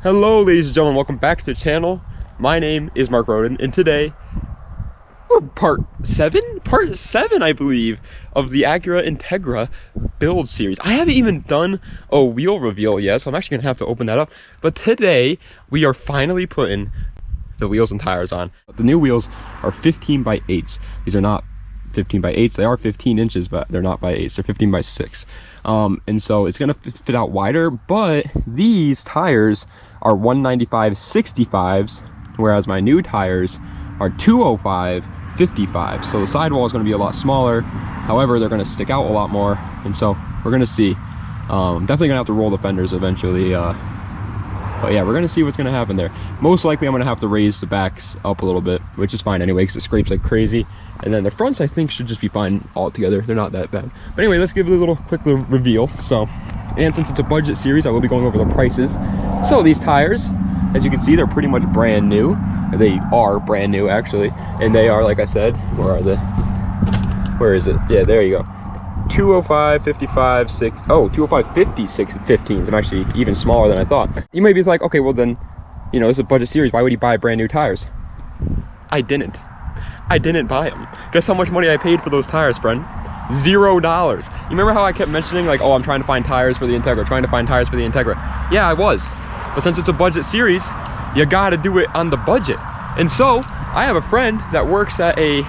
Hello ladies and gentlemen, welcome back to the channel. My name is Mark Roden, and today we're part 7 I believe of the Acura Integra build series. I haven't even done a wheel reveal yet, so I'm actually gonna have to open that up. But today we are finally putting the wheels and tires on. The new wheels are 15 by 8s. These are not 15 by 8s. They are 15 inches, but they're not by 8s. They're 15 by 6. And so it's gonna fit out wider, but these tires are 195 65s, whereas my new tires are 205 55. So the sidewall is going to be a lot smaller. However, they're going to stick out a lot more, and so we're going to see. Definitely gonna have to roll the fenders eventually, but yeah, we're going to see what's going to happen there. Most likely I'm going to have to raise the backs up a little bit, which is fine anyway because it scrapes like crazy. And then the fronts I think should just be fine altogether. They're not that bad. But anyway, let's give it a little quick little reveal. So, and since it's a budget series, I will be going over the prices. So these tires, as you can see, they're pretty much brand new. They are brand new actually, and they are, like I said, where is it? Yeah, there you go. 205 55 6 oh 205 56 15s. I'm actually even smaller than I thought. You may be like, okay, well then, you know, this is a budget series, why would you buy brand new tires? I didn't buy them. Guess how much money I paid for those tires, friend? $0. You remember how I kept mentioning, like, oh, I'm trying to find tires for the Integra, Yeah, I was. But since it's a budget series, you gotta do it on the budget. And so, I have a friend that works at a,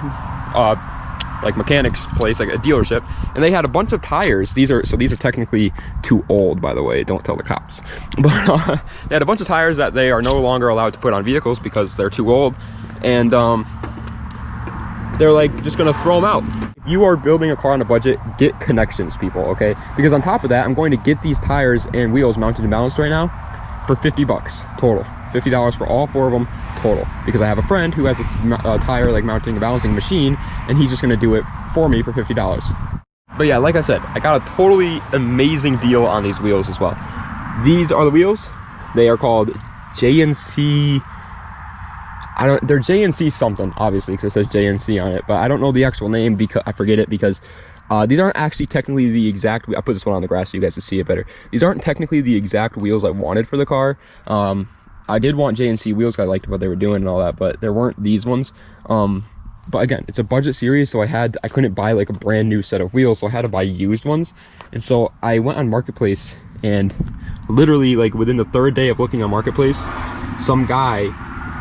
like mechanics place, like a dealership, and they had a bunch of tires. These are technically too old, by the way, don't tell the cops. But they had a bunch of tires that they are no longer allowed to put on vehicles because they're too old. And they're like just gonna throw them out. If you are building a car on a budget, get connections, people, okay? Because on top of that, I'm going to get these tires and wheels mounted and balanced right now for 50 bucks total. $50 for all 4 of them total, because I have a friend who has a tire like mounting and balancing machine, and he's just gonna do it for me for $50. But yeah, like I said, I got a totally amazing deal on these wheels as well. These are the wheels. They are called JNC. They're JNC something, obviously, because it says JNC on it, but I don't know the actual name because I forget it, because these aren't actually technically the exact. I put this one on the grass so you guys can see it better. These aren't technically the exact wheels I wanted for the car. I did want JNC wheels, I liked what they were doing and all that, but there weren't these ones. But again, it's a budget series, so I couldn't buy like a brand new set of wheels, so I had to buy used ones. And so I went on Marketplace, and literally like within the 3rd day of looking on Marketplace, some guy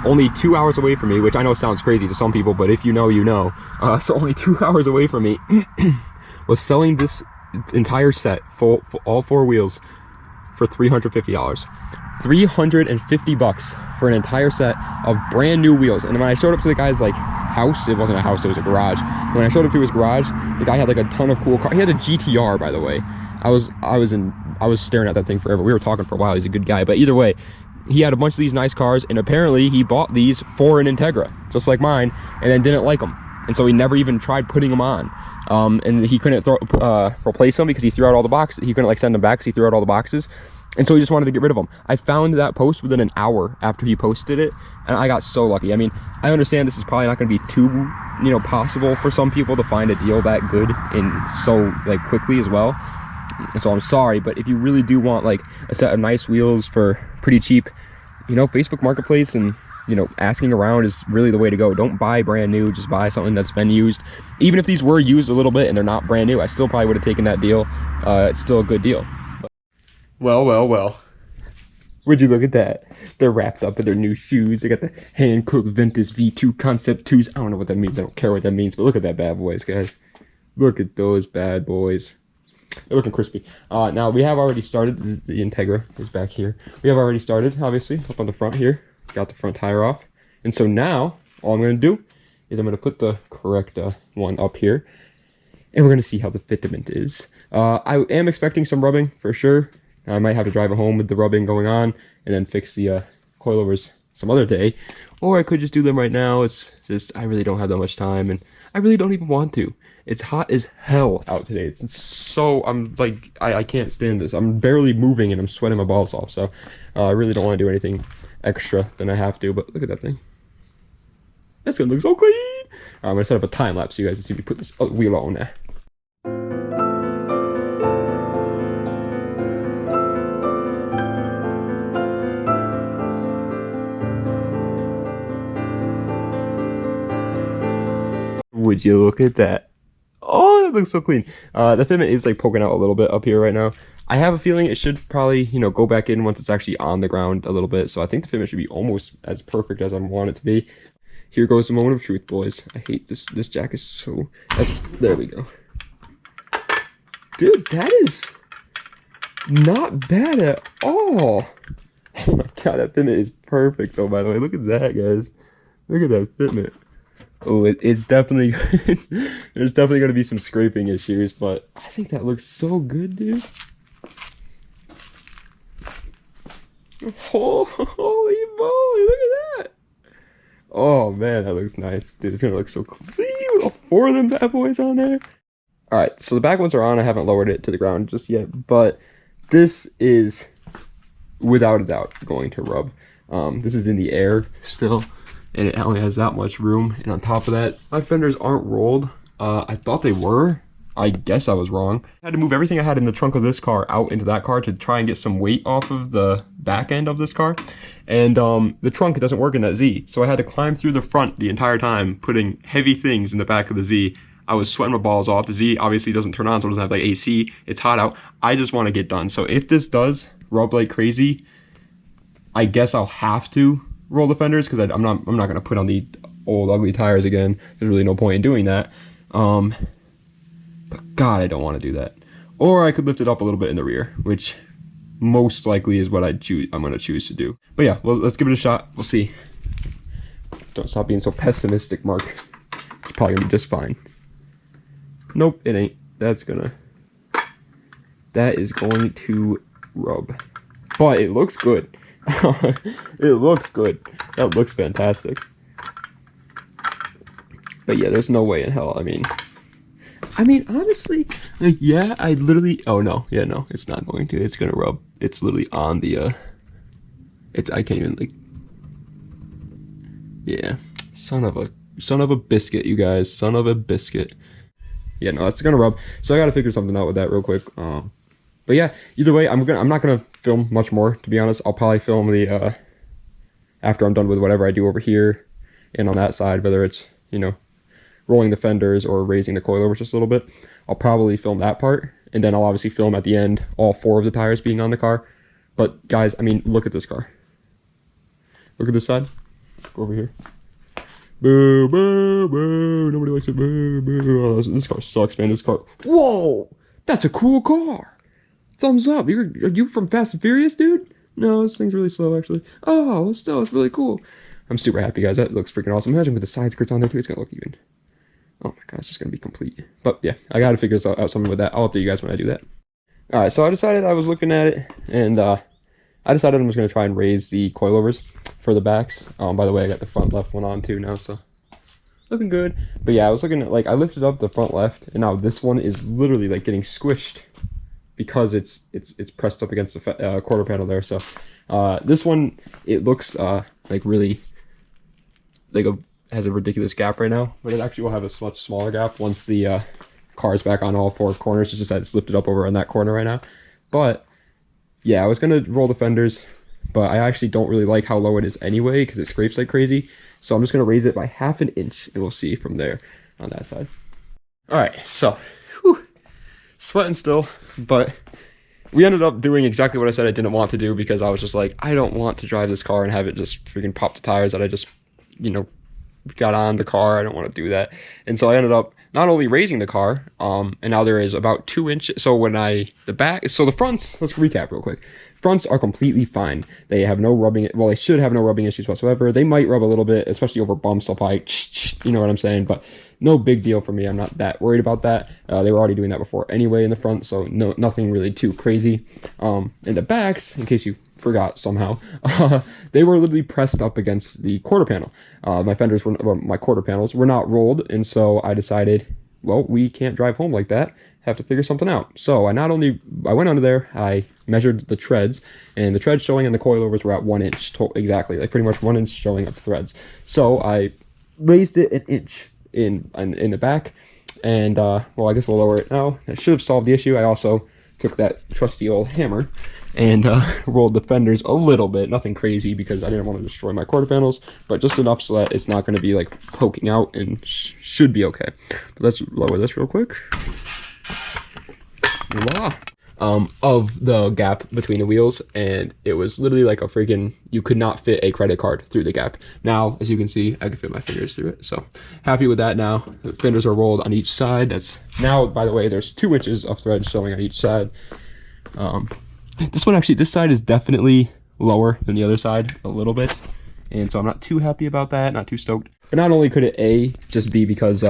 only 2 hours away from me, which I know sounds crazy to some people, but if you know, you know. So only 2 hours away from me was selling this entire set, all 4 wheels, for $350. 350 bucks for an entire set of brand new wheels. And when I showed up to the guy's like house, it wasn't a house, it was a garage. When I showed up to his garage, the guy had like a ton of cool cars. He had a GTR, by the way. I was staring at that thing forever. We were talking for a while. He's a good guy, but either way, he had a bunch of these nice cars, and apparently he bought these for an Integra, just like mine, and then didn't like them, and so he never even tried putting them on. And he couldn't replace them because he threw out all the boxes. He couldn't like send them back because he threw out all the boxes. And so he just wanted to get rid of them. I found that post within an hour after he posted it, and I got so lucky. I mean, I understand this is probably not going to be too, you know, possible for some people to find a deal that good and so like quickly as well. And so I'm sorry, but if you really do want like a set of nice wheels for pretty cheap, you know, Facebook Marketplace and, you know, asking around is really the way to go. Don't buy brand new, just buy something that's been used. Even if these were used a little bit and they're not brand new, I still probably would have taken that deal. It's still a good deal. Well. Would you look at that? They're wrapped up in their new shoes. They got the hand-cooked Ventus V2 Concept 2s. I don't know what that means. I don't care what that means, but look at that bad boys, guys. Look at those bad boys. They're looking crispy. Now, we have already started. The Integra is back here. We have already started, obviously, up on the front here. Got the front tire off. And so now, all I'm going to do is I'm going to put the correct one up here. And we're going to see how the fitment is. I am expecting some rubbing, for sure. I might have to drive it home with the rubbing going on and then fix the coilovers some other day. Or I could just do them right now. It's just, I really don't have that much time, and I really don't even want to. It's hot as hell out today. It's so, I'm like, I can't stand this. I'm barely moving and I'm sweating my balls off. So I really don't want to do anything extra than I have to. But look at that thing. That's going to look so clean. I'm going to set up a time lapse so you guys can see me put this wheel on there. Would you look at that? Oh, that looks so clean. The fitment is like poking out a little bit up here right now. I have a feeling it should probably, you know, go back in once it's actually on the ground a little bit. So I think the fitment should be almost as perfect as I want it to be. Here goes the moment of truth, boys. I hate this. This jack is so... there we go. Dude, that is not bad at all. Oh my god, that fitment is perfect though, by the way. Look at that, guys. Look at that fitment. Oh, it's definitely... there's definitely going to be some scraping issues, but I think that looks so good, dude. Oh, holy moly, look at that. Oh man, that looks nice. Dude, it's going to look so clean with all 4 of them bad boys on there. Alright, so the back ones are on. I haven't lowered it to the ground just yet, but this is without a doubt going to rub. This is in the air still, and it only has that much room. And on top of that, my fenders aren't rolled. I thought they were. I guess I was wrong. I had to move everything I had in the trunk of this car out into that car to try and get some weight off of the back end of this car. And the trunk doesn't work in that Z, so I had to climb through the front the entire time, putting heavy things in the back of the Z. I was sweating my balls off. The Z obviously doesn't turn on, so it doesn't have like AC. It's hot out. I just want to get done. So if this does rub like crazy, I guess I'll have to roll the fenders, because I'm not going to put on the old ugly tires again. There's really no point in doing that. But God, I don't want to do that. Or I could lift it up a little bit in the rear, which most likely is what I'm going to choose to do. But yeah, well, let's give it a shot. We'll see. Don't stop being so pessimistic, Mark. It's probably going to be just fine. Nope, it ain't. That is going to rub. But it looks good. It looks good. That looks fantastic. But yeah, there's no way in hell. I mean, honestly, like, yeah, I literally... Oh, no. Yeah, no, it's not going to. It's going to rub. It's literally on the, I can't even, like... Yeah. Son of a biscuit, you guys. Son of a biscuit. Yeah, no, that's going to rub. So I got to figure something out with that real quick. But yeah, either way, I'm not going to film much more, to be honest. I'll probably film the, after I'm done with whatever I do over here and on that side, whether it's, you know, rolling the fenders or raising the coilovers just a little bit. I'll probably film that part, and then I'll obviously film at the end all 4 of the tires being on the car. But guys, I mean, look at this car. Look at this side. Go over here. Boo, boo, boo. Nobody likes it. Boo, boo. Oh, this car sucks, man. This car. Whoa! That's a cool car. Thumbs up. Are you from Fast and Furious, dude? No, this thing's really slow, actually. Oh, still, it's really cool. I'm super happy, guys. That looks freaking awesome. Imagine with the side skirts on there, too. It's going to look even. Oh my god, it's just going to be complete. But yeah, I got to figure out something with that. I'll update you guys when I do that. Alright, so I decided, I was looking at it, and I decided I'm just going to try and raise the coilovers for the backs. By the way, I got the front left one on too now, so looking good. But yeah, I was looking at, like, I lifted up the front left, and now this one is literally like getting squished because it's pressed up against the quarter panel there. So this one, it looks like really like has a ridiculous gap right now, but it actually will have a much smaller gap once the car is back on all 4 corners. It's just that it's lifted up over on that corner right now. But yeah, I was gonna roll the fenders, but I actually don't really like how low it is anyway because it scrapes like crazy. So I'm just gonna raise it by ½ an inch, and we'll see from there on that side. All right, so whew, sweating still, but we ended up doing exactly what I said I didn't want to do, because I was just like, I don't want to drive this car and have it just freaking pop the tires that I just, you know, got on the car. I don't want to do that. And so I ended up not only raising the car, and now there is about 2 inches. So when the fronts, let's recap real quick. Fronts are completely fine. They have no rubbing, well, they should have no rubbing issues whatsoever. They might rub a little bit, especially over bumps. I'll probably, you know what I'm saying, but no big deal for me. I'm not that worried about that. They were already doing that before anyway in the front, so nothing really too crazy. In the backs, in case you forgot somehow, they were literally pressed up against the quarter panel. My fenders my quarter panels were not rolled, and so I decided, well, we can't drive home like that. Have to figure something out. So I went under there, I measured the treads, and the treads showing and the coilovers were at 1 inch exactly, like pretty much 1 inch showing of threads. So I raised it 1 inch in the back, and well, I guess we'll lower it now. That should have solved the issue. I also took that trusty old hammer and rolled the fenders a little bit. Nothing crazy because I didn't want to destroy my quarter panels, but just enough so that it's not going to be like poking out and should be okay. But let's lower this real quick. Voila. Of the gap between the wheels, and it was literally like a freaking, you could not fit a credit card through the gap. Now, as you can see, I can fit my fingers through it, so happy with that. Now the fenders are rolled on each side. That's now, by the way, there's 2 inches of thread showing on each side. This one actually, this side is definitely lower than the other side a little bit, and so I'm not too happy about that, not too stoked. But not only could it just be because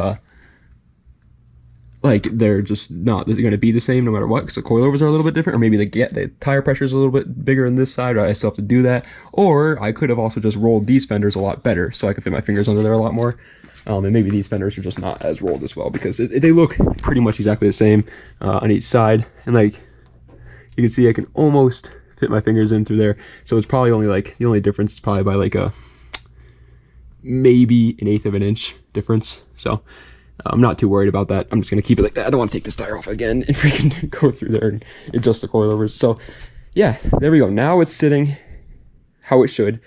like they're just not going to be the same no matter what, because the coilovers are a little bit different, or maybe the tire pressure is a little bit bigger on this side, or I still have to do that, or I could have also just rolled these fenders a lot better so I could fit my fingers under there a lot more, and maybe these fenders are just not as rolled as well, because they look pretty much exactly the same on each side, and like you can see I can almost fit my fingers in through there, so it's probably only like, the only difference is probably by like a maybe 1/8 of an inch difference, so I'm not too worried about that. I'm just going to keep it like that. I don't want to take this tire off again and freaking go through there and adjust the coilovers. So yeah, there we go. Now it's sitting how it should.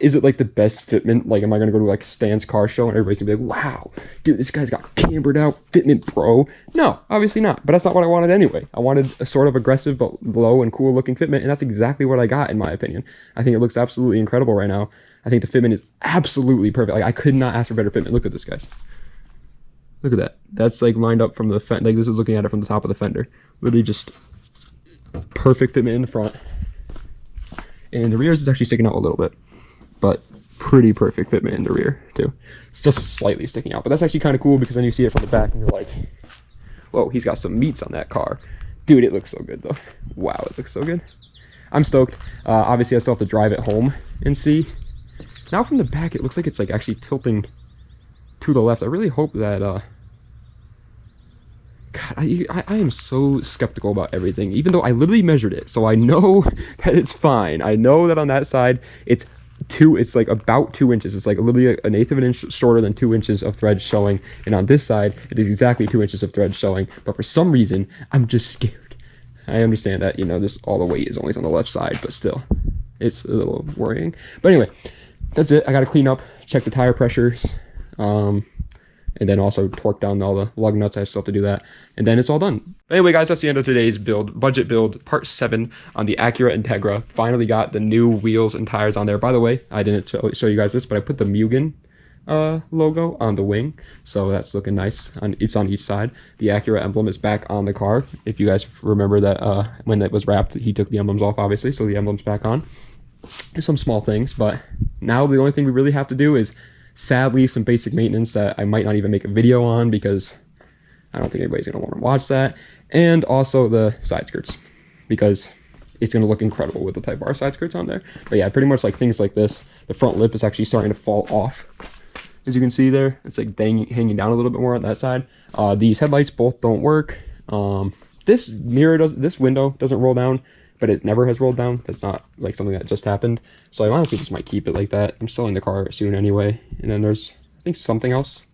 Is it like the best fitment? Like, am I going to go to like Stan's car show and everybody's going to be like, wow, dude, this guy's got cambered out fitment, bro? No, obviously not. But that's not what I wanted anyway. I wanted a sort of aggressive but low and cool looking fitment, and that's exactly what I got in my opinion. I think it looks absolutely incredible right now. I think the fitment is absolutely perfect. Like, I could not ask for better fitment. Look at this, guys. Look at that. That's like lined up from the fender. Like, this is looking at it from the top of the fender. Really just perfect fitment in the front. And the rear is actually sticking out a little bit, but pretty perfect fitment in the rear too. It's just slightly sticking out, but that's actually kind of cool because then you see it from the back and you're like, whoa, he's got some meats on that car. Dude, it looks so good though. Wow, it looks so good. I'm stoked. Obviously I still have to drive it home and see. Now from the back, it looks like it's like actually tilting to the left. I really hope that God, I am so skeptical about everything, even though I literally measured it, so I know that it's fine. I know that on that side it's like about 2 inches. It's like literally 1/8 of an inch shorter than 2 inches of thread showing, and on this side it is exactly 2 inches of thread showing. But for some reason I'm just scared. I understand that, you know, this, all the weight is always on the left side, but still it's a little worrying. But anyway, that's it. I got to clean up, check the tire pressures, and then also torque down all the lug nuts. I still have to do that, and then it's all done. Anyway, guys, that's the end of today's build, budget build, part 7 on the Acura Integra. Finally got the new wheels and tires on there. By the way, I didn't show you guys this, but I put the Mugen logo on the wing, so that's looking nice. It's on each side. The Acura emblem is back on the car. If you guys remember that when it was wrapped, he took the emblems off, obviously, so the emblem's back on. There's some small things, but now the only thing we really have to do is, sadly, some basic maintenance that I might not even make a video on because I don't think anybody's going to want to watch that. And also the side skirts, because it's going to look incredible with the Type R side skirts on there. But yeah, pretty much like things like this. The front lip is actually starting to fall off. As you can see there, it's like hanging down a little bit more on that side. These headlights both don't work. This window doesn't roll down, but it never has rolled down. That's not like something that just happened. So I honestly just might keep it like that. I'm selling the car soon anyway. And then there's, I think, something else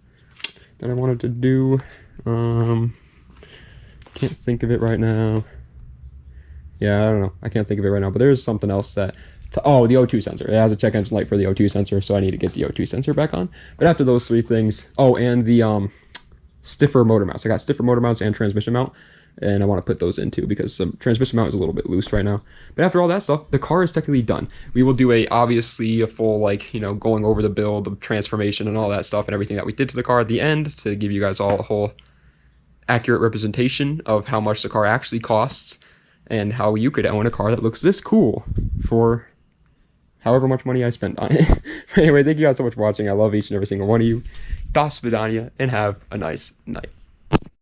that I wanted to do. Can't think of it right now. Yeah, I don't know. I can't think of it right now, but there's something else that, oh, the O2 sensor. It has a check engine light for the O2 sensor, so I need to get the O2 sensor back on. But after those 3 things, oh, and the stiffer motor mounts. I got stiffer motor mounts and transmission mount, and I want to put those in too because the transmission mount is a little bit loose right now. But after all that stuff, the car is technically done. We will do obviously a full, like, you know, going over the build, the transformation and all that stuff and everything that we did to the car at the end to give you guys all a whole accurate representation of how much the car actually costs and how you could own a car that looks this cool for however much money I spent on it. Anyway, thank you guys so much for watching. I love each and every single one of you. Das vidania, and have a nice night.